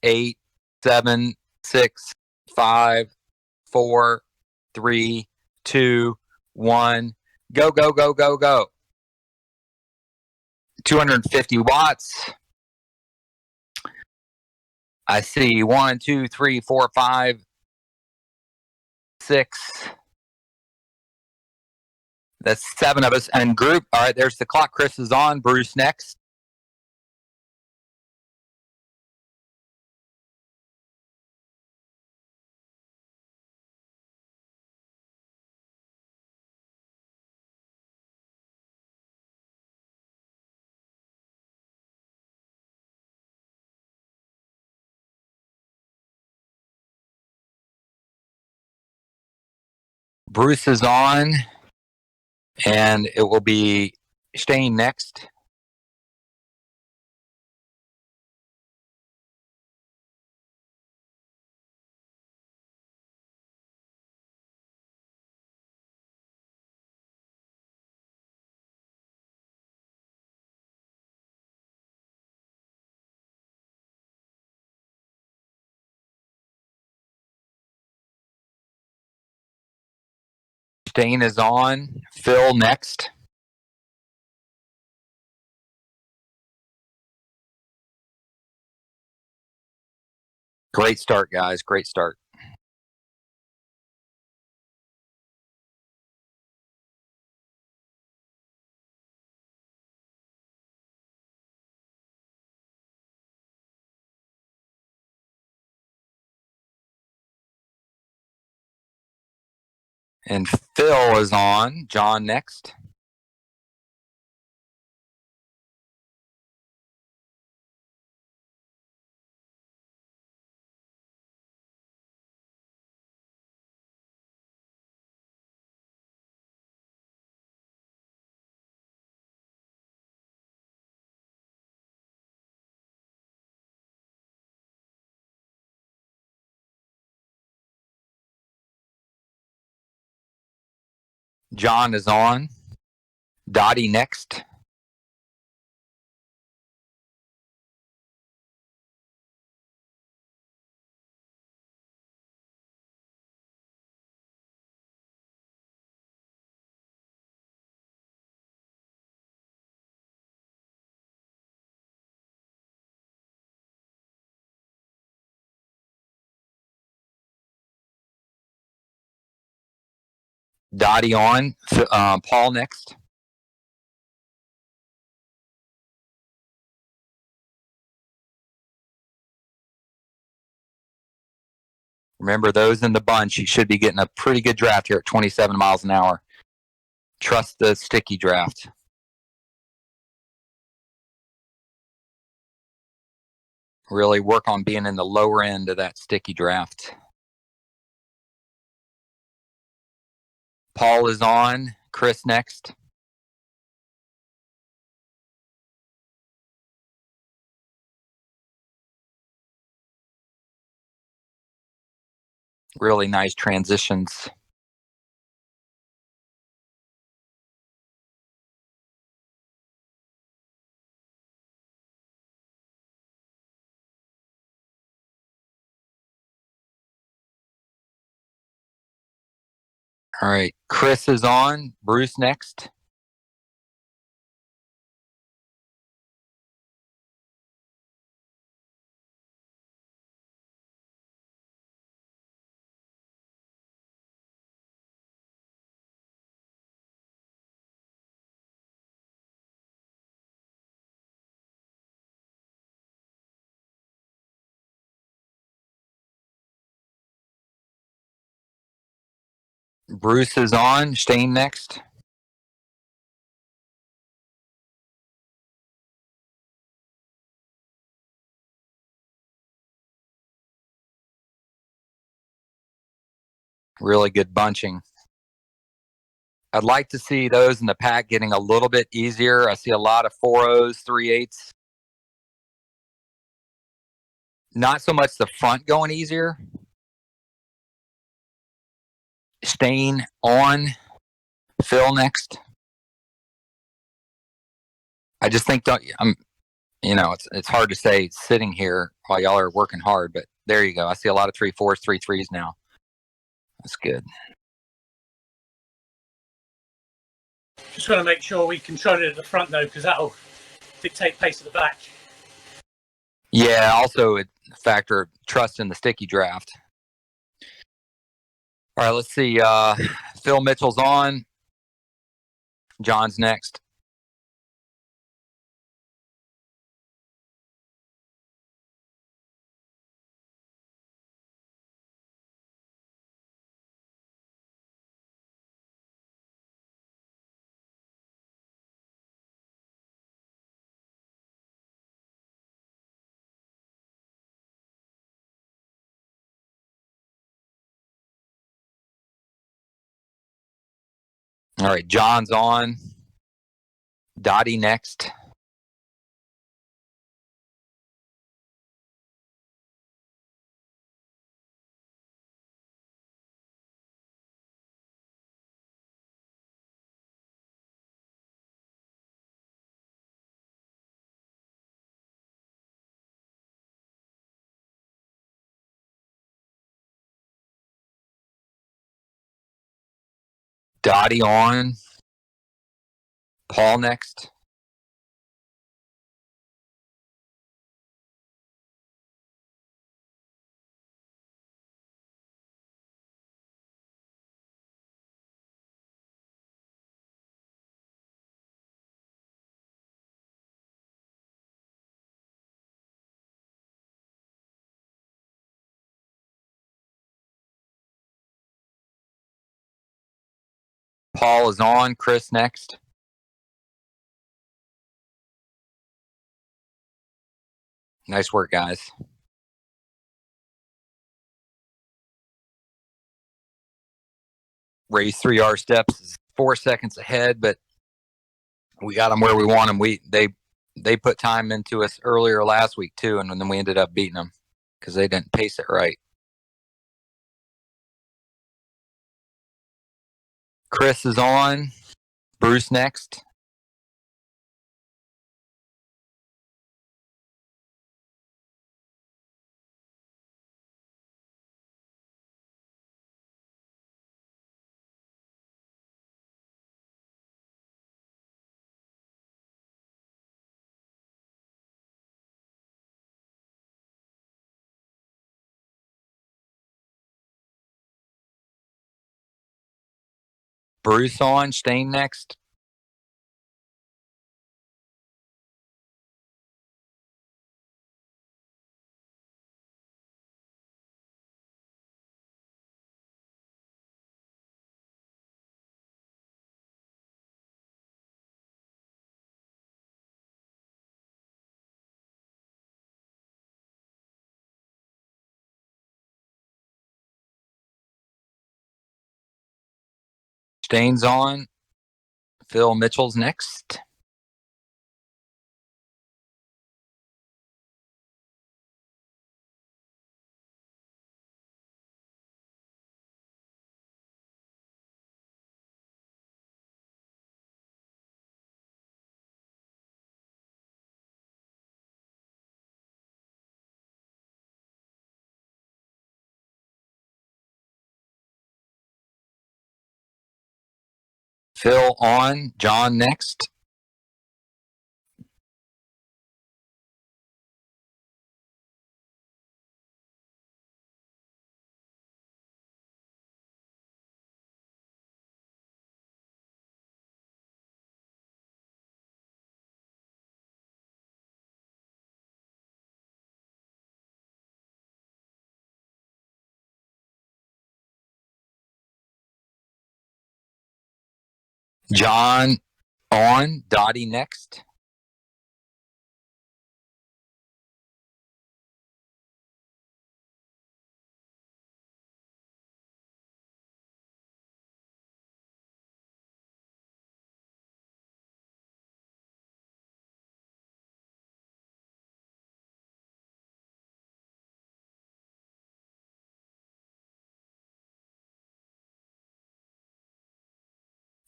8, 7, 6, 5, 4, 3, 2, 1. Go, go, go, go, go. 250 watts. I see 1, 2, 3, 4, 5, 6. That's 7 of us. And group, all right, there's the clock. Chris is on. Bruce next. Bruce is on. And it will be Shane next. Shane is on. Phil next. Great start, guys. Great start. And Phil is on. John next. John is on. Dottie next. Dottie on. Paul next. Remember, those in the bunch, you should be getting a pretty good draft here at 27 miles an hour. Trust the sticky draft. Really work on being in the lower end of that sticky draft. Paul is on. Chris next. Really nice transitions. All right, Chris is on. Bruce next. Bruce is on. Shane next. Really good bunching. I'd like to see those in the pack getting a little bit easier. I see a lot of 4.0s, 3.8s. Not so much the front going easier. Shane on. Phil next. I just think it's hard to say sitting here. while y'all are working hard, but there you go. I see a lot of 3-4s, 3-3s now. That's good. Just want to make sure we control it at the front though, because that'll dictate pace at the back. Yeah, also a factor of trust in the sticky draft. All right, let's see. Phil Mitchell's on. John's next. All right, John's on. Dottie next. Dottie on. Paul next. Paul is on. Chris next. Nice work, guys. Race 3R steps is 4 seconds ahead, but we got them where we want them. They put time into us earlier last week too, and then we ended up beating them because they didn't pace it right. Chris is on. Bruce next. Bruce on. Stain next. Stain's on. Phil Mitchell's next. Phil on. John next. John on. Dottie next.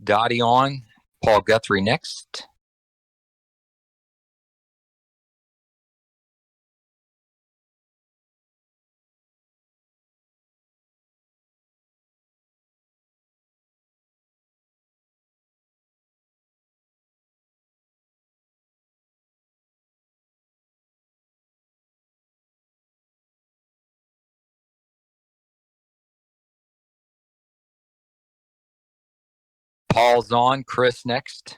Dottie on. Paul Guthrie next. Paul's on. Chris next.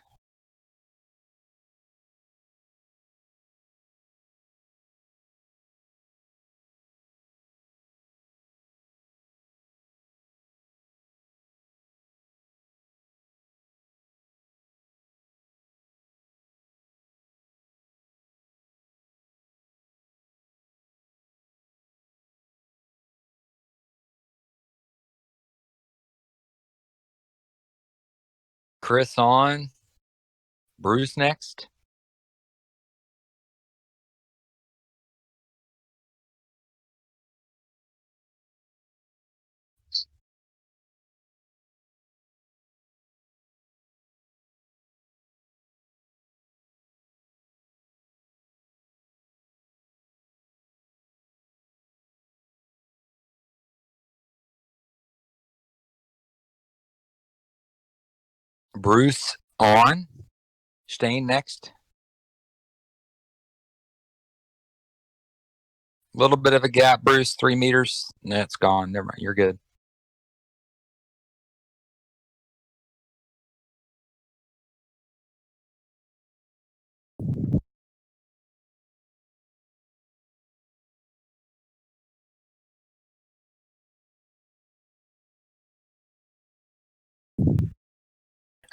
Chris on. Bruce next. Bruce on. Stain next. A little bit of a gap, Bruce. 3 meters. No, it's gone. Never mind. You're good.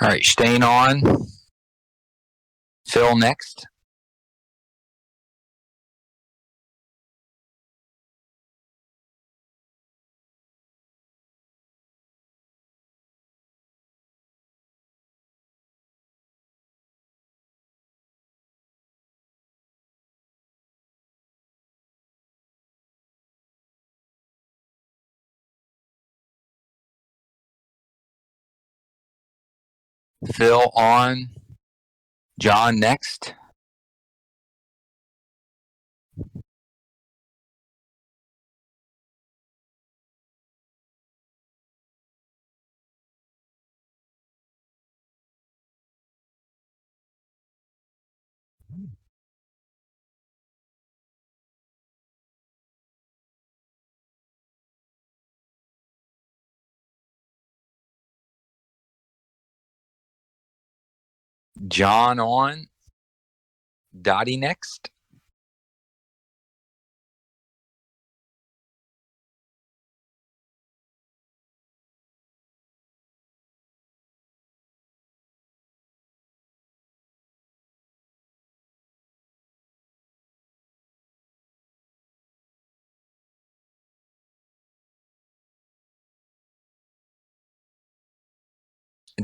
All right, Stain on. Phil next. Phil on. John next. John on. Dottie next.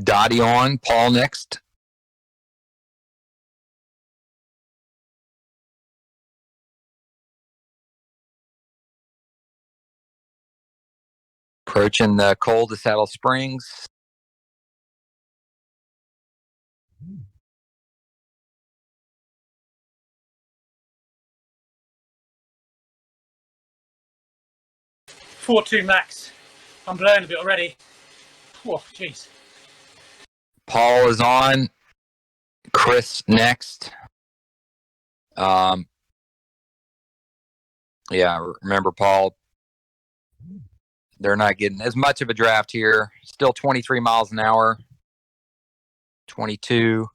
Dottie on. Paul next. Approaching the Cole to Saddle Springs. Four two max. I'm blowing a bit already. Oh, jeez. Paul is on. Chris next. Yeah, remember, Paul, they're not getting as much of a draft here. Still 23 miles an hour. 22.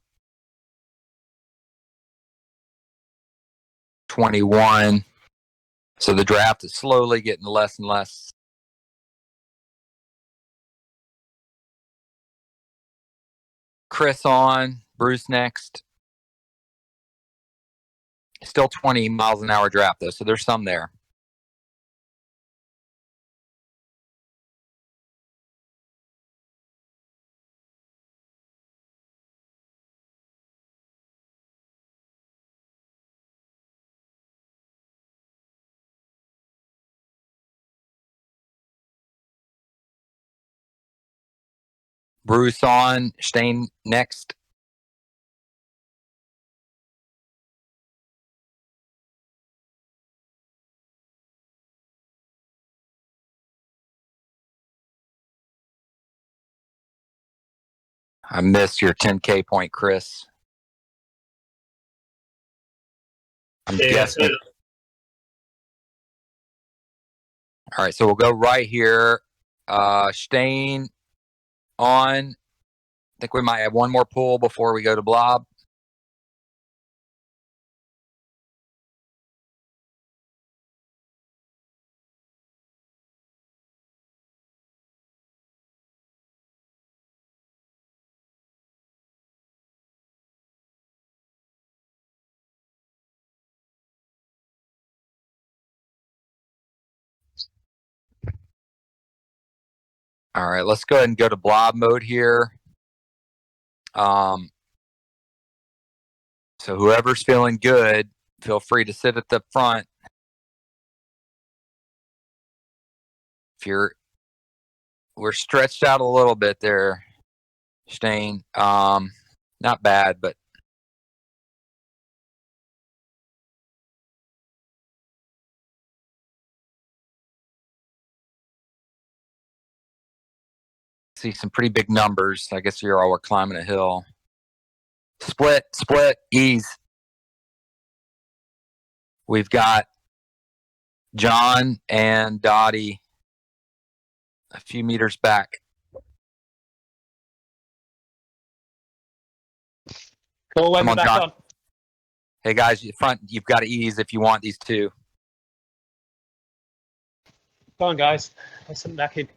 21. So the draft is slowly getting less and less. Chris on. Bruce next. Still 20 miles an hour draft, though, so there's some there. Bruce on. Stain next. I missed your 10K point, Chris. I'm guessing. All right, so we'll go right here. Stain on. think we might have one more pull before we go to blob. All right, let's go ahead and go to blob mode here. So whoever's feeling good, feel free to sit at the front. We're stretched out a little bit there, Stain. Not bad, but see some pretty big numbers. I guess you're all were climbing a hill. Split, ease. We've got John and Dottie a few meters back. Come Come on, back John. on. Hey guys, front, you've got to ease if you want these two. Come on, guys. Let's sit back in.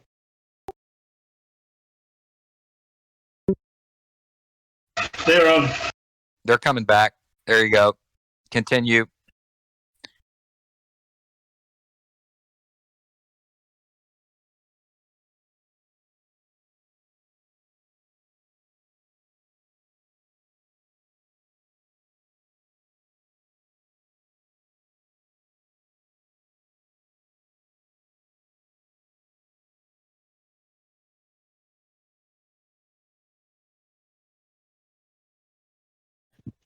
They're coming back. There you go. Continue.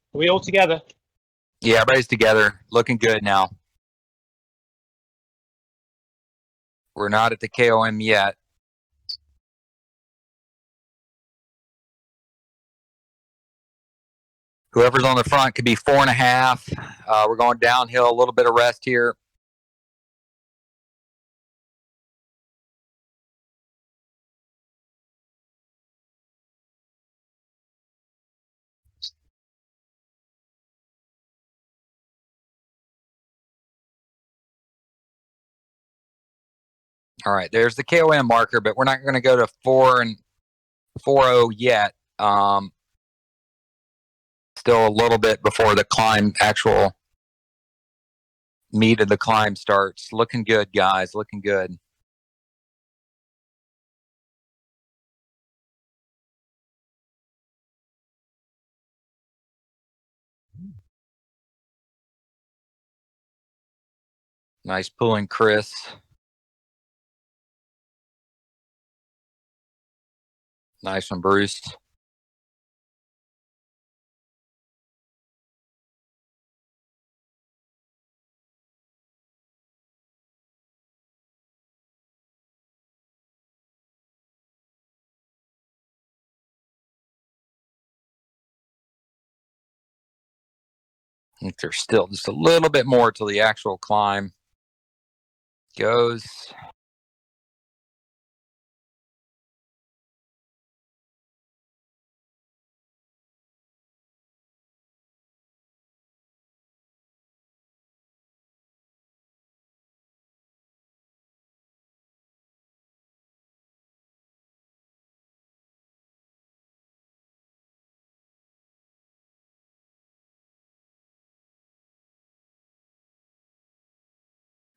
Are we all together? Yeah, everybody's together. Looking good now. We're not at the KOM yet. Whoever's on the front could be 4.5. We're going downhill, a little bit of rest here. All right, there's the KOM marker, but we're not going to go to 4 and 4.0 yet. Still a little bit before the climb, actual meat of the climb starts. Looking good, guys. Looking good. Nice pulling, Chris. Nice one, Bruce. I think there's still just a little bit more till the actual climb goes.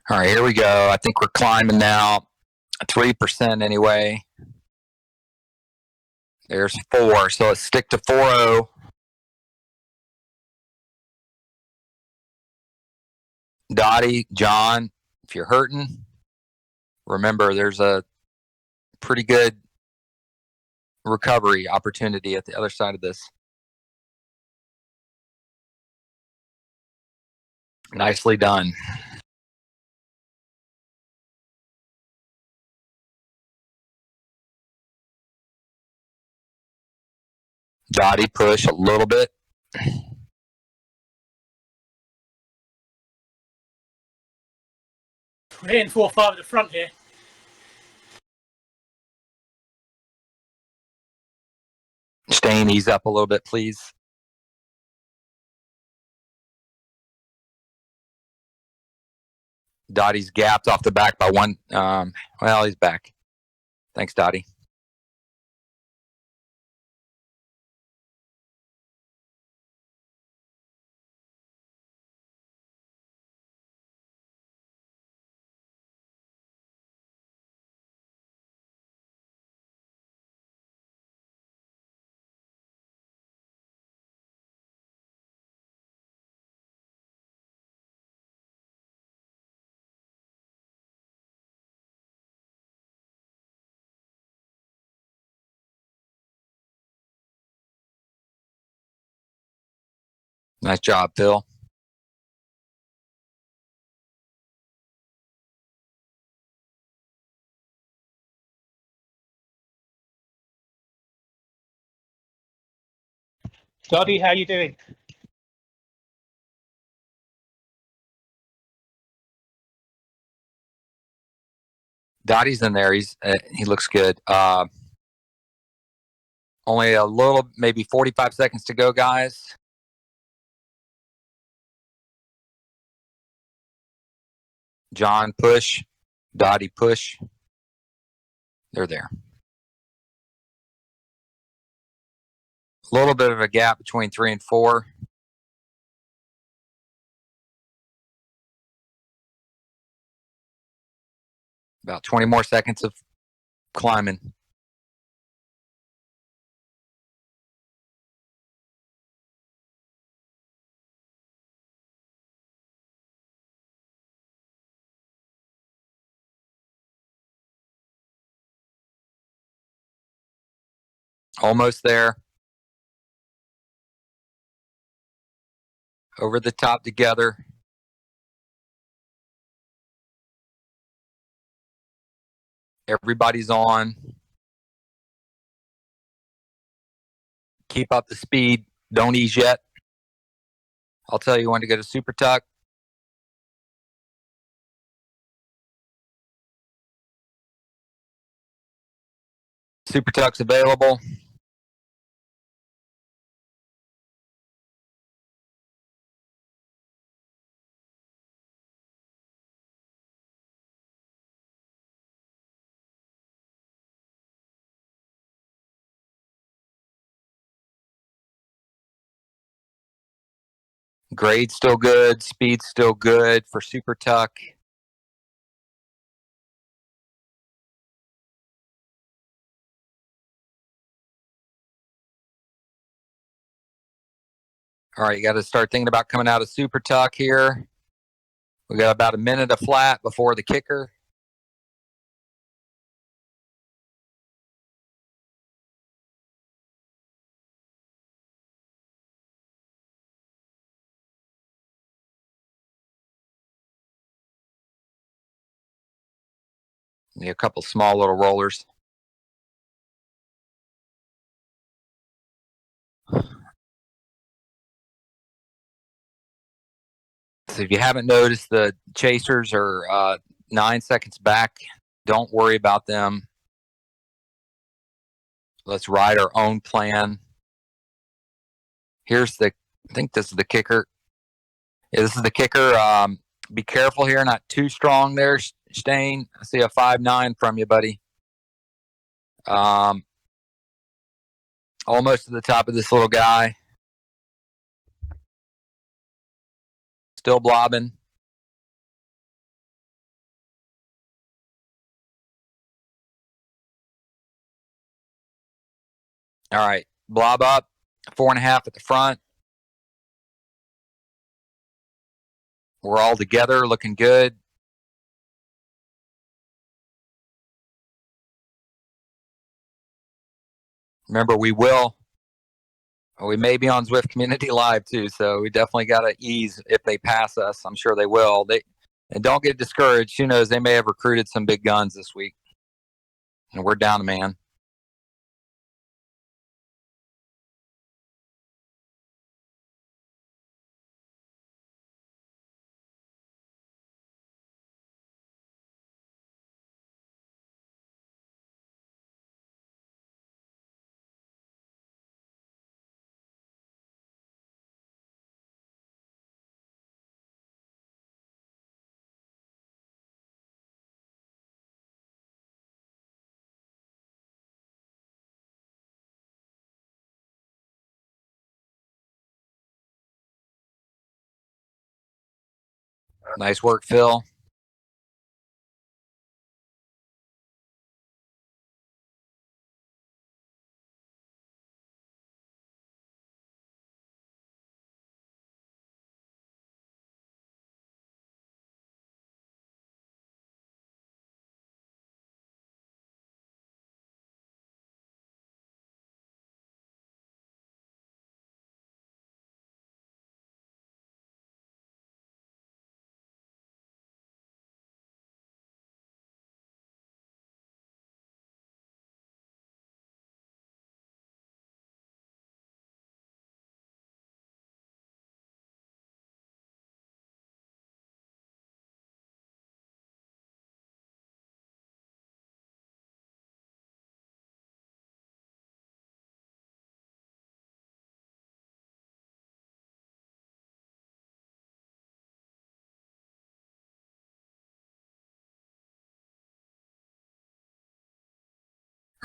All right, here we go. I think we're climbing now. 3% anyway. There's 4. So let's stick to 4.0. Dottie, John, if you're hurting, remember there's a pretty good recovery opportunity at the other side of this. Nicely done. Dottie, push a little bit. We're hitting 4.5 at the front here. Stain, ease up a little bit, please. Dottie's gapped off the back by one. Well, he's back. Thanks, Dottie. Nice job, Phil. Dottie, how you doing? Dottie's in there. He looks good. Only a little, maybe 45 seconds to go, guys. John, push. Dottie, push. They're there. A little bit of a gap between 3 and 4. About 20 more seconds of climbing. Almost there. Over the top together. Everybody's on. Keep up the speed. Don't ease yet. I'll tell you when to go to super tuck. Super tuck's available. Grade's still good. Speed's still good for super tuck. All right, you got to start thinking about coming out of super tuck here. We got about a minute of flat before the kicker. Need a couple small little rollers. So if you haven't noticed, the chasers are 9 seconds back. Don't worry about them. Let's ride our own plan. Here's the, I think this is the kicker. Yeah, this is the kicker. Be careful here, not too strong there, Stain. I see a 5.9 from you, buddy. Almost to the top of this little guy. Still blobbing. All right, blob up, 4.5 at the front. We're all together, looking good. Remember, we may be on Zwift Community Live too, so we definitely got to ease if they pass us. I'm sure they will. And don't get discouraged. Who knows? They may have recruited some big guns this week, and we're down a man. Nice work, Phil.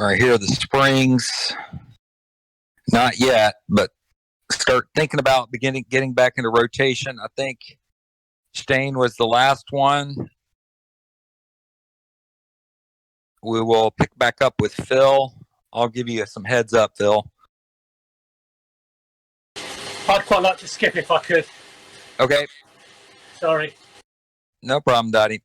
All right, here are the springs. Not yet, but start thinking about getting back into rotation. I think Stain was the last one. We will pick back up with Phil. I'll give you some heads up, Phil. I'd quite like to skip if I could. Okay, Sorry. no problem, Dottie.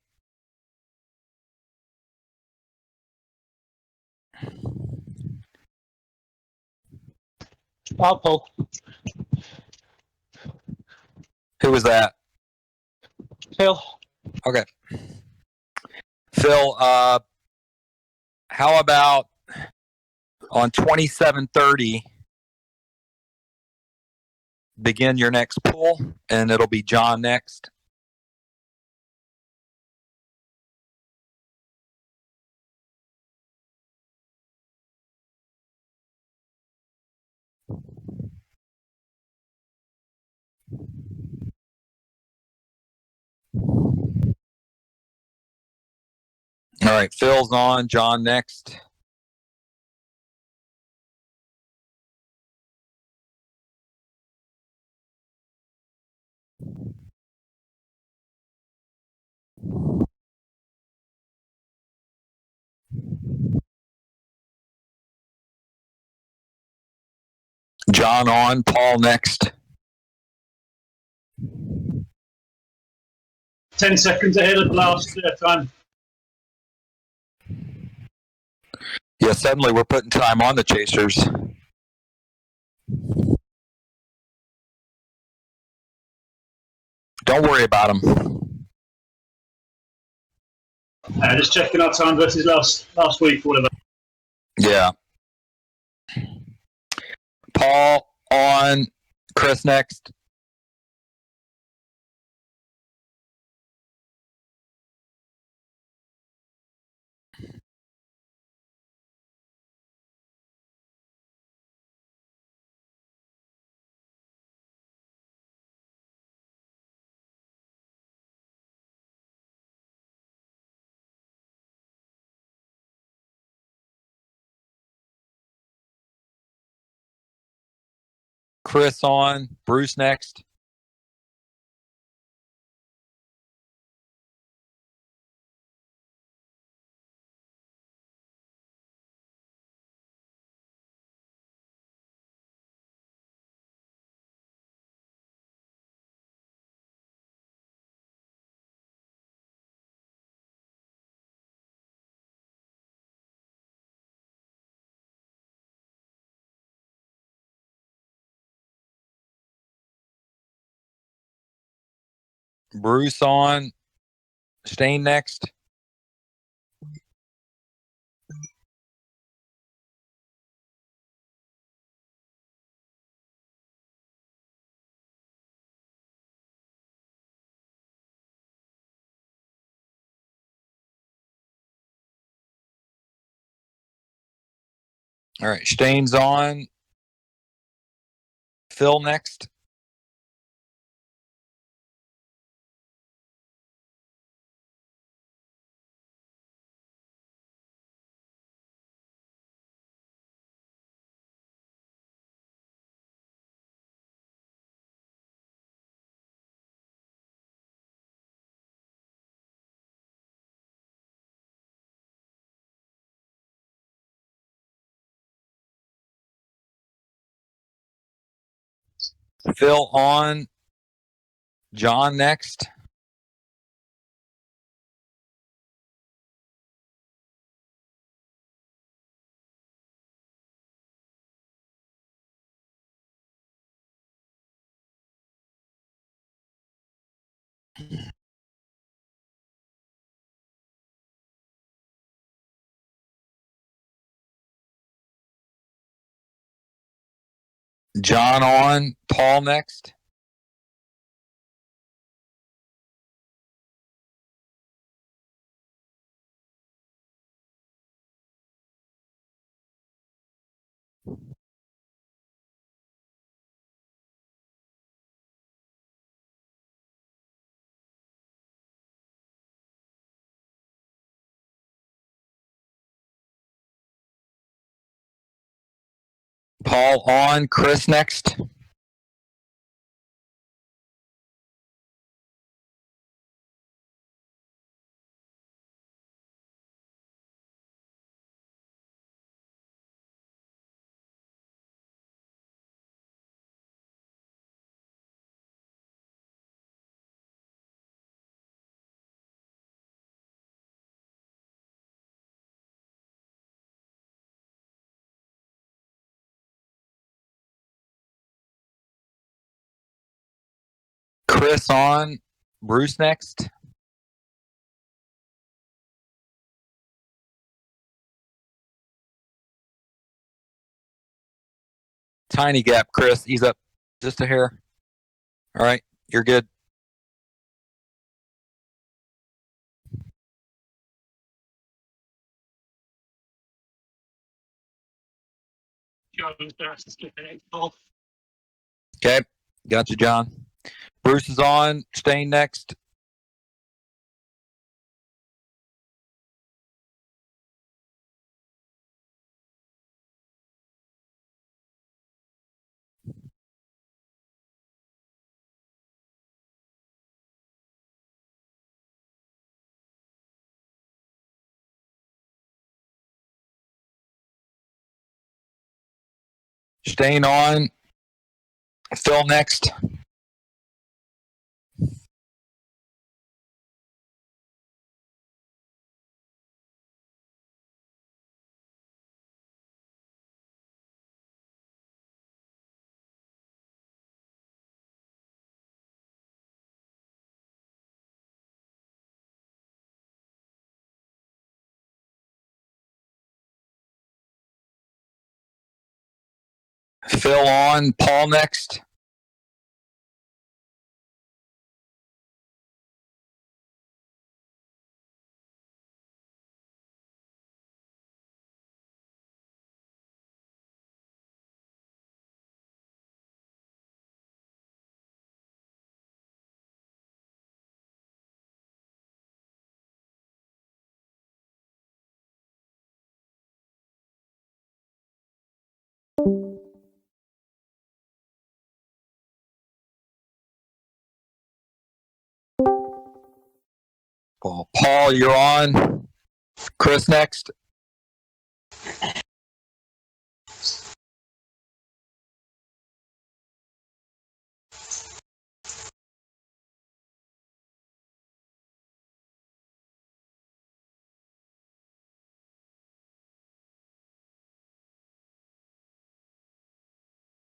I'll pull. Who was that? Phil. Okay. Phil, how about on 2730, begin your next pull, and it'll be John next. All right, Phil's on, John next. John on, Paul next. 10 seconds ahead of last time. Yeah, suddenly we're putting time on the chasers. Don't worry about them. Just checking our time versus last week or whatever. Yeah. Paul on, Chris next. Chris on, Bruce next. Bruce on, Stain next. All right, Stain's on. Phil next. Phil on. John next. John on. Paul next. Paul on. Chris next. Chris on. Bruce next. Tiny gap, Chris. Ease up just a hair. All right, you're good. Okay, got you, John. Bruce is on. Staying next. Staying on. Phil next. Phil on. Paul next. Paul, you're on. Chris next.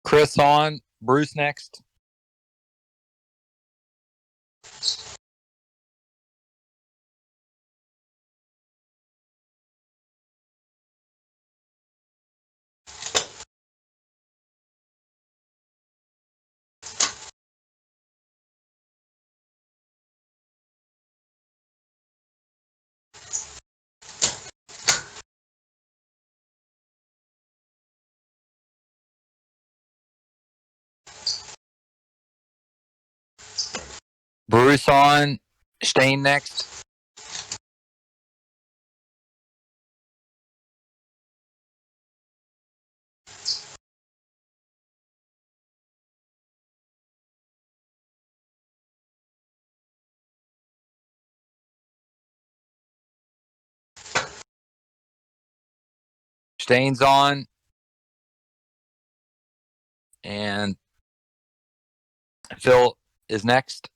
Chris on. Bruce next. Bruce on. Staying next. Stains on. And Phil is next.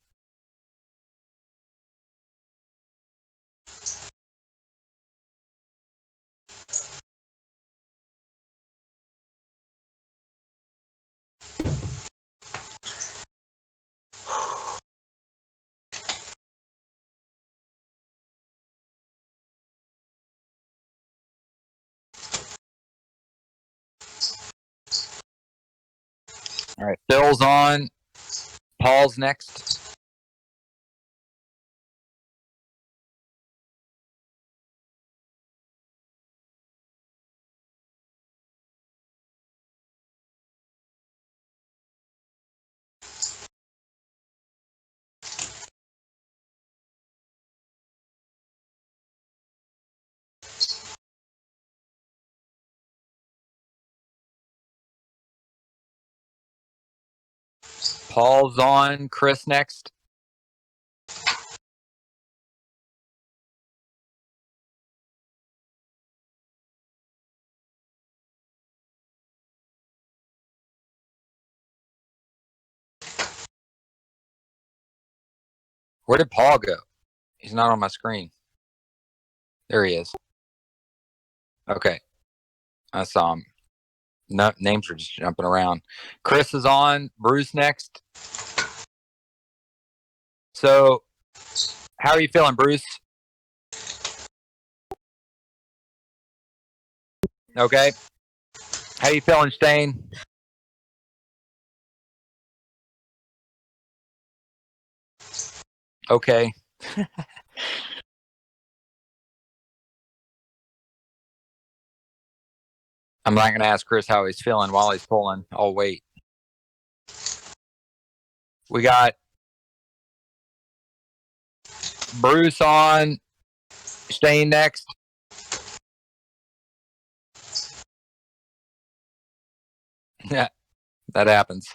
All right, Phil's on. Paul's next. Paul's on. Chris next. Where did Paul go? He's not on my screen. There he is. Okay. I saw him. No, names are just jumping around. Chris is on. Bruce next. So, how are you feeling, Bruce? Okay. How you feeling, Stain? Okay. I'm not going to ask Chris how he's feeling while he's pulling. I'll wait. We got Bruce on. Stain next. Yeah, that happens.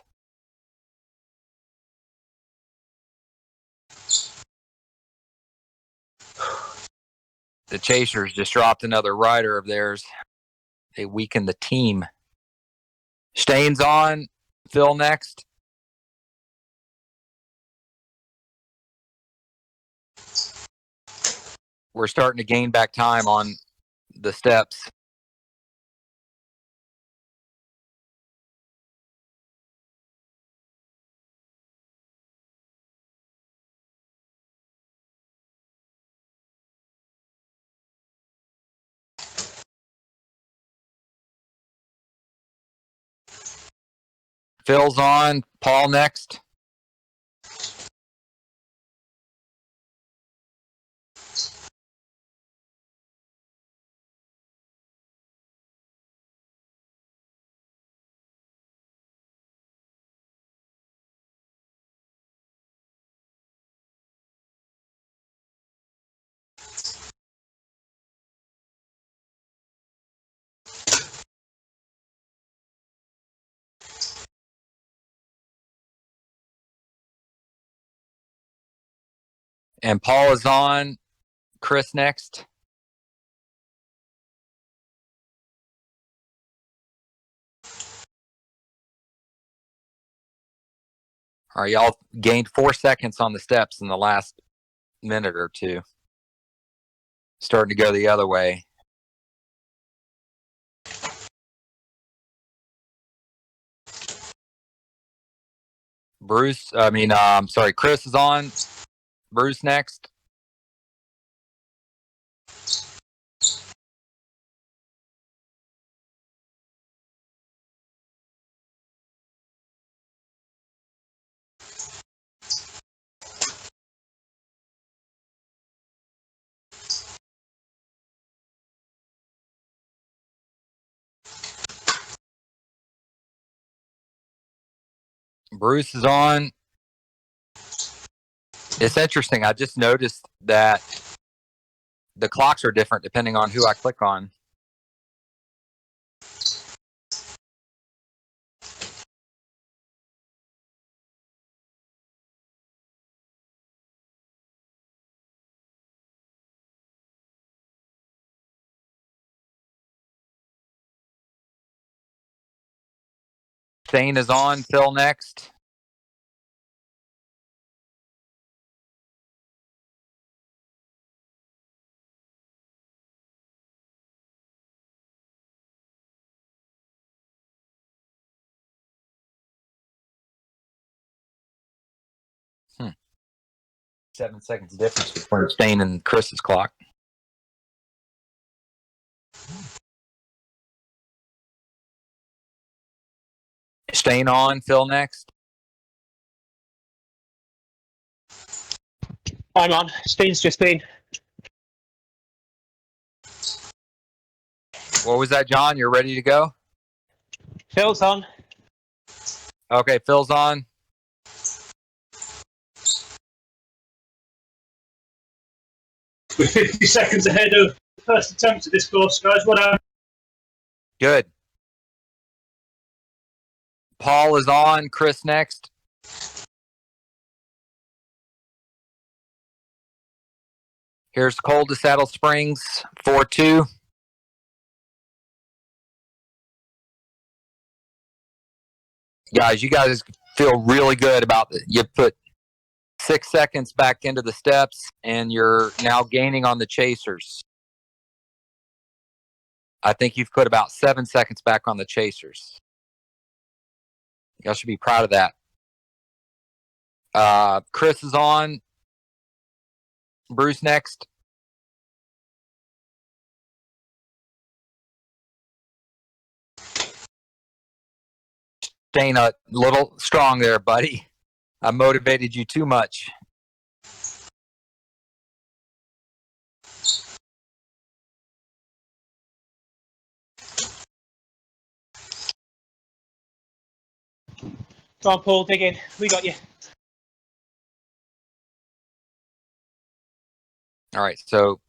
The Chasers just dropped another rider of theirs. They weakened the team. Stain's on. Phil next. We're starting to gain back time on the steps. Phil's on. Paul next. And Paul is on. Chris next. All right, y'all gained 4 seconds on the steps in the last minute or two. Starting to go the other way. Chris is on. Bruce next. Bruce is on. It's interesting. I just noticed that the clocks are different depending on who I click on. Stain is on. Phil next. 7 seconds difference between Stain and Chris's clock. Stain on, Phil next. I'm on. Stain's just been. What was that, John? You're ready to go? Phil's on. Okay, Phil's on. We're 50 seconds ahead of the first attempt at this course, guys. What happened? Good. Paul is on. Chris next. Here's Cole to Saddle Springs, 4-2. Guys, you guys feel really good about it. You put 6 seconds back into the steps, and you're now gaining on the chasers. I think you've put about 7 seconds back on the chasers. Y'all should be proud of that. Chris is on. Bruce next. Staying a little strong there, buddy. I motivated you too much. Go on, Paul, dig in. We got you. All right, so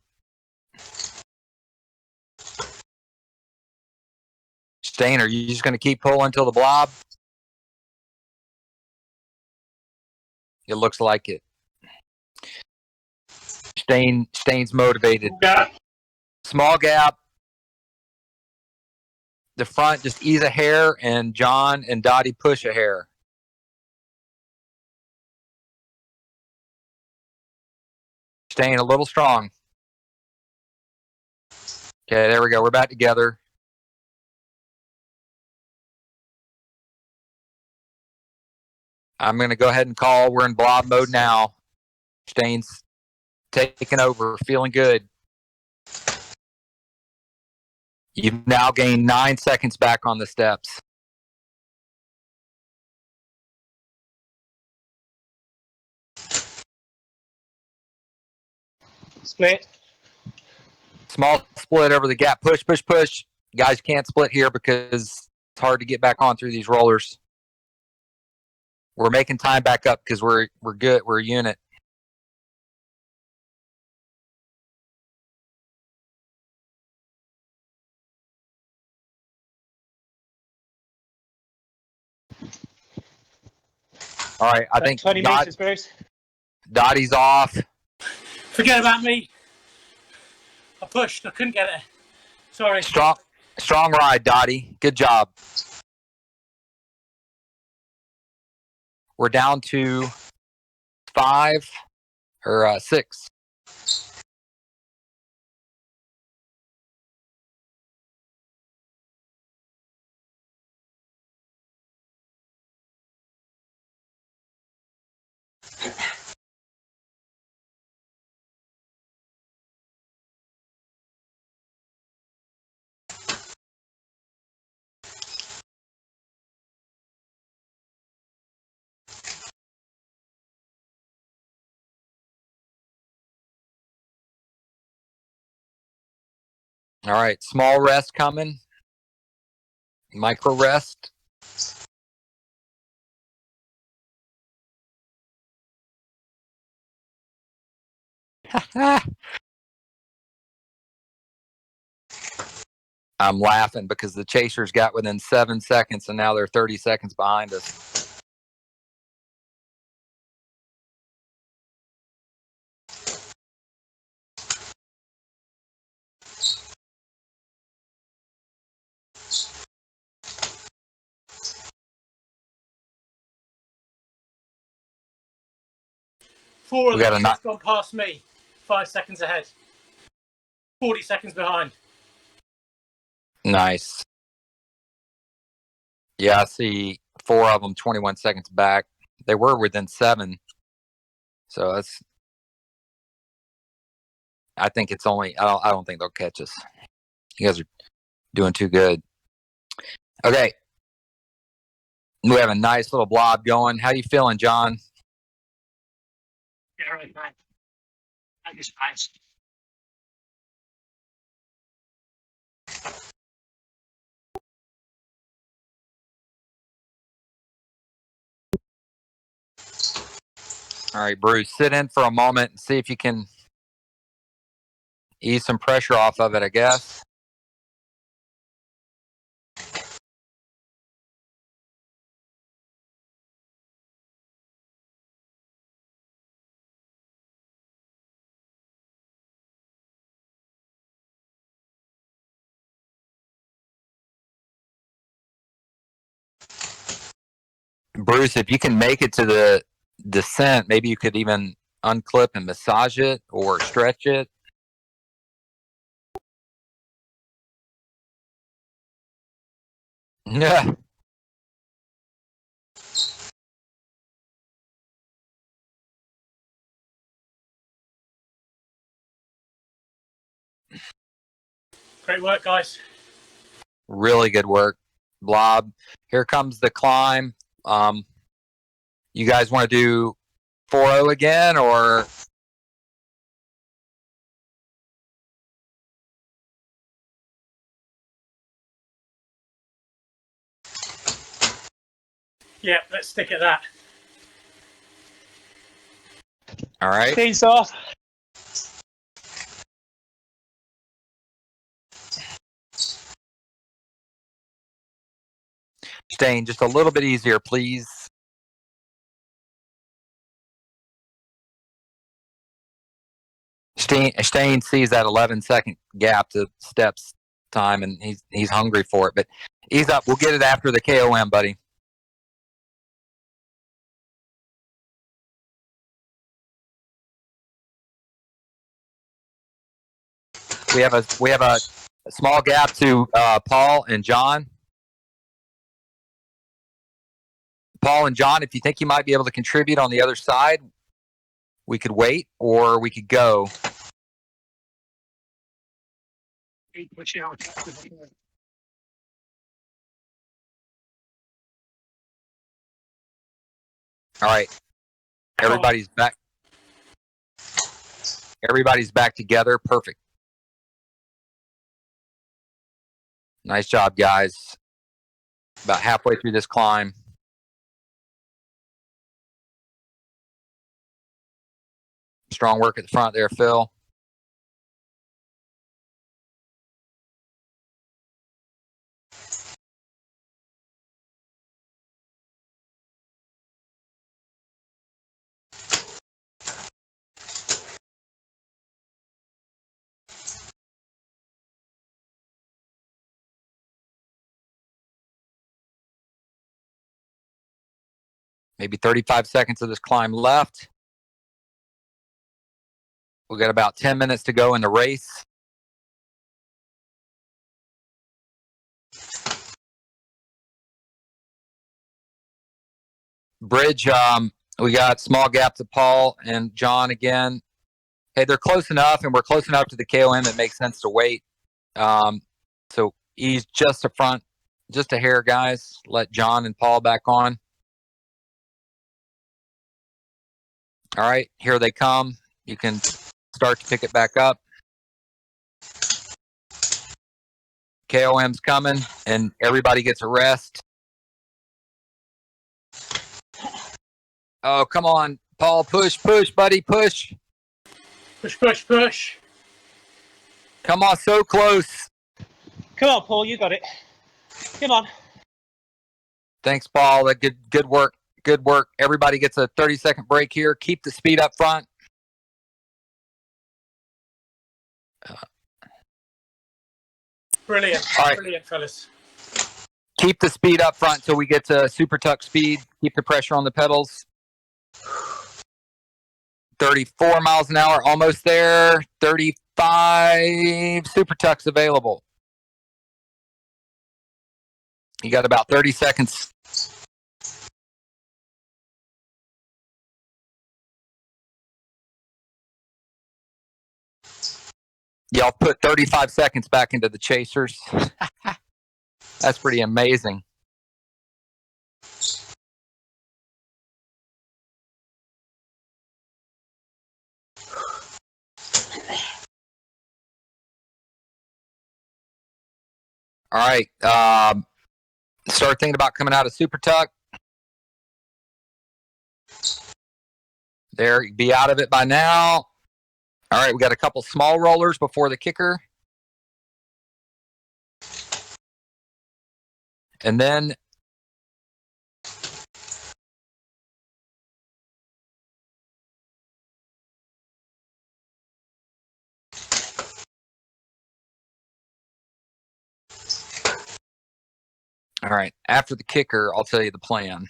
Stain, are you just going to keep pulling till the blob? It looks like it. Stain's motivated. Small gap. The front, just ease a hair, and John and Dottie push a hair. Staying a little strong. Okay, there we go. We're back together. I'm going to go ahead and call. We're in blob mode now. Stain's taking over, feeling good. You've now gained 9 seconds back on the steps. Split. Small split over the gap. Push, push, push. Guys can't split here because it's hard to get back on through these rollers. We're making time back up because we're good. We're a unit. All right, I think 20 meters, Bruce. Dottie's off. Forget about me. I pushed. I couldn't get it. Sorry. Strong ride, Dottie. Good job. We're down to 5 or 6. All right, small rest coming. Micro rest. I'm laughing because the chasers got within 7 seconds and now they're 30 seconds behind us. Four of We got them a just gone past me. 5 seconds ahead. 40 seconds behind. Nice. Yeah, I see 4 of them 21 seconds back. They were within 7. So that's I think it's only. I don't think they'll catch us. You guys are doing too good. Okay. We have a nice little blob going. How you feeling, John? Yeah, right, fine. I just passed. All right, Bruce, sit in for a moment and see if you can ease some pressure off of it, I guess. Bruce, if you can make it to the descent, maybe you could even unclip and massage it or stretch it. Yeah. Great work, guys. Really good work, Blob. Here comes the climb. You guys want to do 4-0 again, or? Yeah, let's stick at that. All right. Stays off. Stain, just a little bit easier, please. Stain sees that 11-second gap to steps time, and he's hungry for it. But ease up. We'll get it after the KOM, buddy. We have a small gap to Paul and John. Paul and John, if you think you might be able to contribute on the other side, we could wait or we could go. All right. Everybody's back. Everybody's back together. Perfect. Nice job, guys. About halfway through this climb. Strong work at the front there, Phil. Maybe 35 seconds of this climb left. We got about 10 minutes to go in the race. Bridge, we got small gap to Paul and John again. Hey, they're close enough, and we're close enough to the KOM. It makes sense to wait. So ease just a front, just a hair, guys. Let John and Paul back on. All right, here they come. You can start to pick it back up. KOM's coming, and everybody gets a rest. Oh, come on, Paul. Push, buddy, push. Push. Come on, so close. Come on, Paul, you got it. Come on. Thanks, Paul. Good work. Good work. Everybody gets a 30-second break here. Keep the speed up front. Brilliant. All right. Brilliant, fellas. Keep the speed up front till we get to super tuck speed. Keep the pressure on the pedals. 34 miles an hour, almost there. 35. Super tucks available. You got about 30 seconds. Y'all put 35 seconds back into the chasers. That's pretty amazing. All right. Start thinking about coming out of Super Tuck. There, be out of it by now. All right, we got a couple small rollers before the kicker. And then all right, after the kicker, I'll tell you the plan.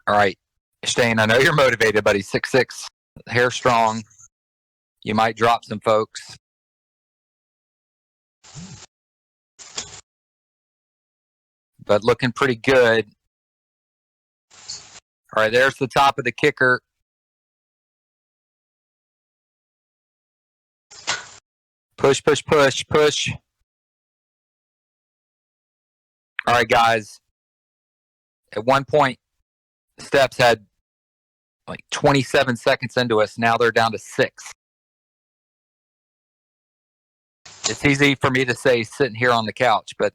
All right, Shane, I know you're motivated, buddy. 6'6", hair strong. You might drop some folks. But looking pretty good. All right, there's the top of the kicker. Push, push, push, push. All right, guys. At one point, Steps had like 27 seconds into us. Now they're down to 6. It's easy for me to say sitting here on the couch, but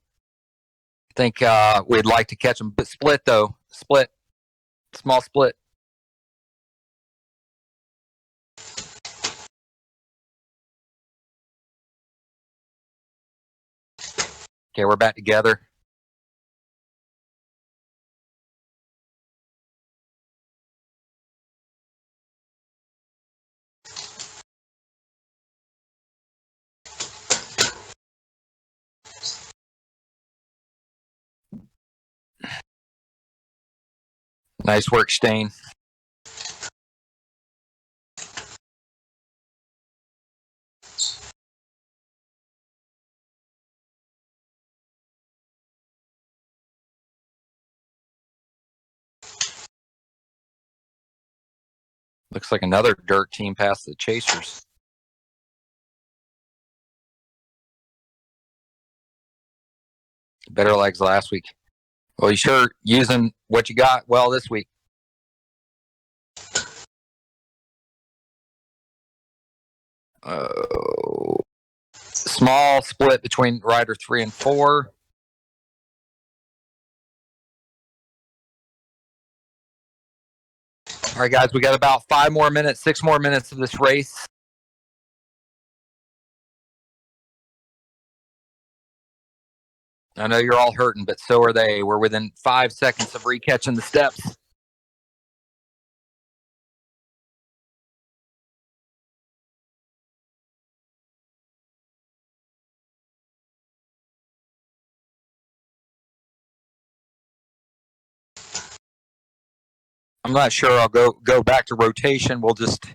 I think we'd like to catch them. But split, though. Split. Small split. Okay, we're back together. Nice work, Stain. Looks like another dirt team passed the Chasers. Better legs last week. Well, you sure using what you got well this week. Small split between rider 3 and 4. All right, guys, we got about 5 more minutes, 6 more minutes of this race. I know you're all hurting, but so are they. We're within 5 seconds of recatching the steps. I'm not sure I'll go back to rotation. We'll just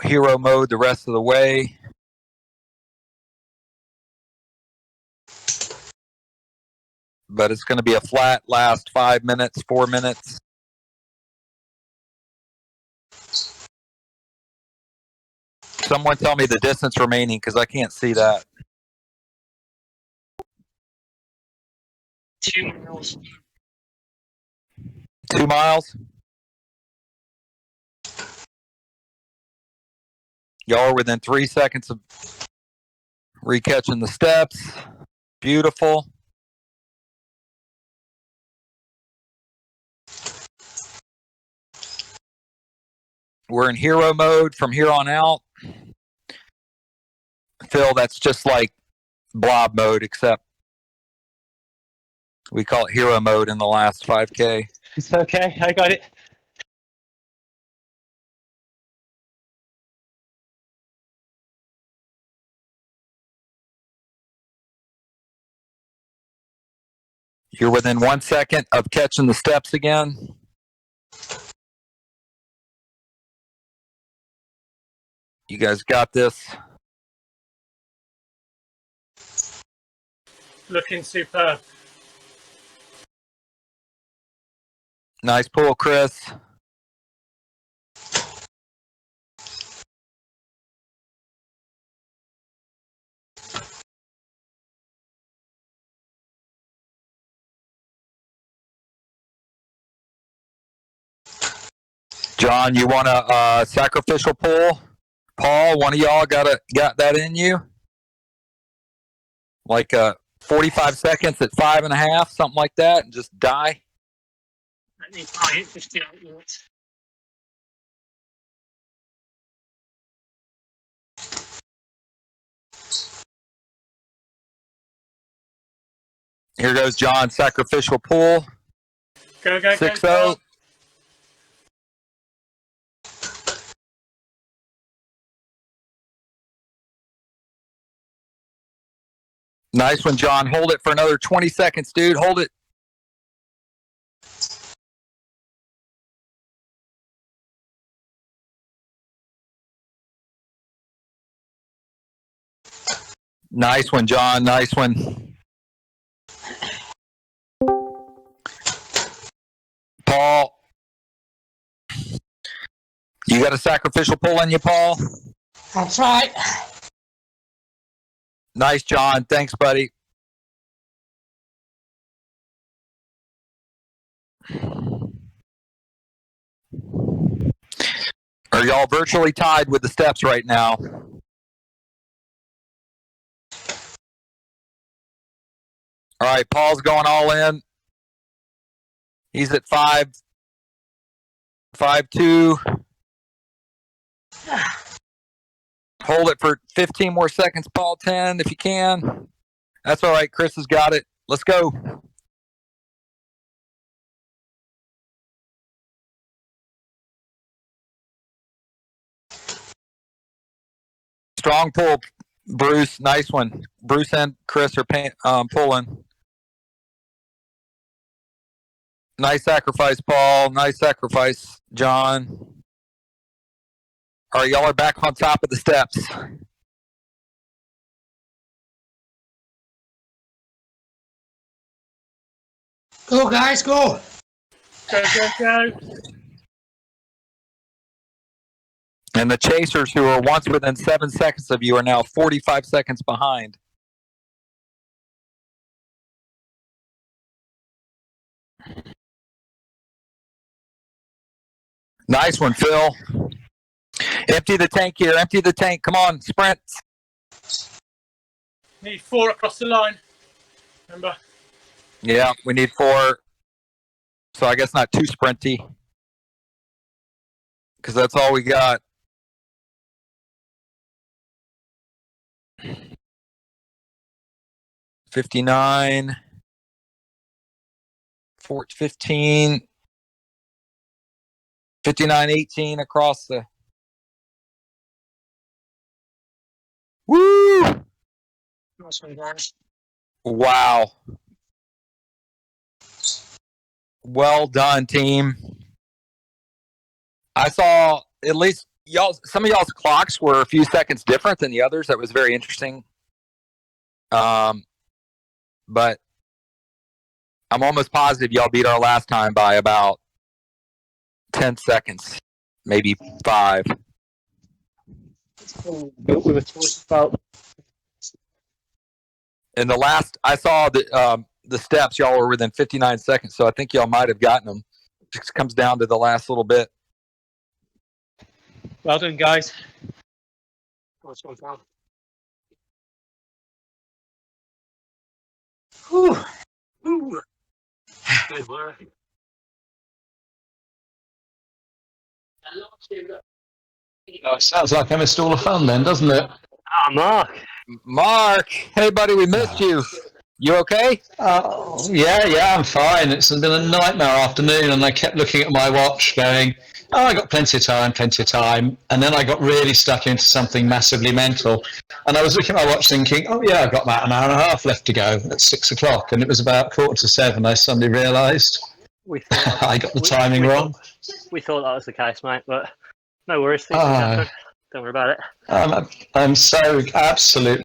hero mode the rest of the way. But it's going to be a flat last 5 minutes, 4 minutes. Someone tell me the distance remaining because I can't see that. 2 miles. 2 miles? Y'all are within 3 seconds of recatching the steps. Beautiful. We're in hero mode from here on out. Phil, that's just like blob mode, except we call it hero mode in the last 5K. It's okay, I got it. You're within 1 second of catching the steps again. You guys got this. Looking superb. Nice pull, Chris. John, you want a sacrificial pull? Paul, one of y'all got that in you? Like 45 seconds at 5.5, something like that, and just die? Let me try it, 58 minutes. Here goes John, sacrificial pull. Go, 6-0. Nice one, John. Hold it for another 20 seconds, dude. Hold it. Nice one, John. Nice one. Paul. You got a sacrificial pull in you, Paul? That's right. Nice, John. Thanks, buddy. Are y'all virtually tied with the steps right now? All right, Paul's going all in. He's at 5.2. Hold it for 15 more seconds, Paul. 10 if you can. That's all right. Chris has got it. Let's go. Strong pull, Bruce. Nice one. Bruce and Chris are pulling. Nice sacrifice, Paul. Nice sacrifice, John. All right, y'all are back on top of the steps. Go, guys, go. Go. And the chasers, who were once within 7 seconds of you, are now 45 seconds behind. Nice one, Phil. Empty the tank here. Empty the tank. Come on, sprint. Need 4 across the line. Remember? Yeah, we need 4. So I guess not too sprinty, because that's all we got. $59, 15, 59.18 across the. Woo! Nice one, guys. Wow. Well done, team. I saw at least some of y'all's clocks were a few seconds different than the others. That was very interesting. But I'm almost positive y'all beat our last time by about 10 seconds, maybe 5. With a choice about. And the last I saw the steps, y'all were within 59 seconds, so I think y'all might have gotten them. It just comes down to the last little bit. Well done, guys. Nice one, pal. Whew. Good work. Oh, sounds like I missed all the fun then, doesn't it? Ah, Mark. Mark, hey buddy, we missed you. You okay? Yeah, I'm fine. It's been a nightmare afternoon, and I kept looking at my watch going, oh, I got plenty of time. And then I got really stuck into something massively mental. And I was looking at my watch thinking, oh yeah, I've got about an hour and a half left to go at 6 o'clock. And it was about 6:45, I suddenly realised I got the timing wrong. We thought that was the case, mate, but no worries. Things happen. Don't worry about it. I'm so absolutely